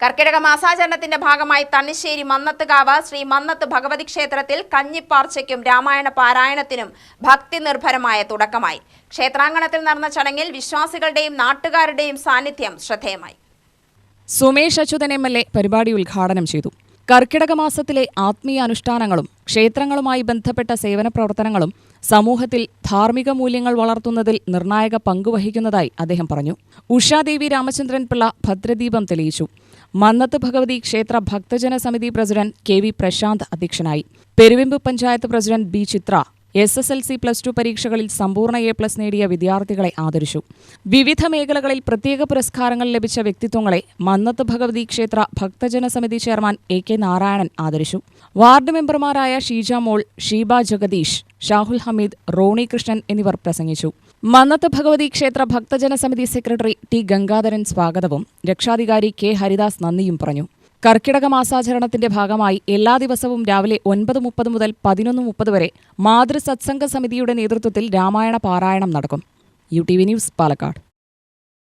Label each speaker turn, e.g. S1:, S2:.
S1: കർക്കിടക മാസാചരണത്തിന്റെ ഭാഗമായി തണ്ണിശ്ശേരി മന്നത്തുകാവ് ശ്രീ മന്നത്ത് ഭഗവതി ക്ഷേത്രത്തിൽ കഞ്ഞിപ്പാർച്ചയ്ക്കും രാമായണ പാരായണത്തിനും ഭക്തി നിർഭരമായ തുടക്കമായി. ക്ഷേത്രാങ്കണത്തിൽ നടന്ന ചടങ്ങിൽ വിശ്വാസികളുടെയും നാട്ടുകാരുടെയും സാന്നിധ്യം ശ്രദ്ധേയമായി.
S2: സുമേഷ് അച്യുതൻ MLA പരിപാടി ഉദ്ഘാടനം ചെയ്തു. കർക്കിടക മാസത്തിലെ ആത്മീയ അനുഷ്ഠാനങ്ങളും ക്ഷേത്രങ്ങളുമായി ബന്ധപ്പെട്ട സേവന പ്രവർത്തനങ്ങളും സമൂഹത്തിൽ ധാർമ്മിക മൂല്യങ്ങൾ വളർത്തുന്നതിൽ നിർണായക പങ്കുവഹിക്കുന്നതായി അദ്ദേഹം പറഞ്ഞു. ഉഷാദേവി രാമചന്ദ്രൻ പിള്ള ഭദ്രദീപം തെളിയിച്ചു. മന്നത്ത് ഭഗവതി ക്ഷേത്ര ഭക്തജന സമിതി പ്രസിഡന്റ് KV പ്രശാന്ത് അധ്യക്ഷനായി. പെരുവെമ്പ് പഞ്ചായത്ത് പ്രസിഡന്റ് B ചിത്ര SSLC+2 പരീക്ഷകളിൽ സമ്പൂർണ്ണ A+ നേടിയ വിദ്യാർത്ഥികളെ ആദരിച്ചു. വിവിധ മേഖലകളിൽ പ്രത്യേക പുരസ്കാരങ്ങൾ ലഭിച്ച വ്യക്തിത്വങ്ങളെ മന്നത്ത് ഭഗവതി ക്ഷേത്ര ഭക്തജന സമിതി ചെയർമാൻ AK നാരായണൻ ആദരിച്ചു. വാർഡ് മെമ്പർമാരായ ഷീജ മോൾ, ഷീബ ജഗദീഷ്, ഷാഹുൽ ഹമീദ്, റോണി കൃഷ്ണൻ എന്നിവർ പ്രസംഗിച്ചു. മന്നത്ത് ഭഗവതി ക്ഷേത്ര ഭക്തജന സമിതി സെക്രട്ടറി T ഗംഗാധരൻ സ്വാഗതവും രക്ഷാധികാരി K ഹരിദാസ് നന്ദിയും പറഞ്ഞു. കർക്കിടക മാസാചരണത്തിന്റെ ഭാഗമായി എല്ലാ ദിവസവും രാവിലെ 9:30 മുതൽ 11:30 വരെ മാതൃസത്സംഗ സമിതിയുടെ നേതൃത്വത്തിൽ രാമായണ പാരായണം നടക്കും. UTV news, Palakkad.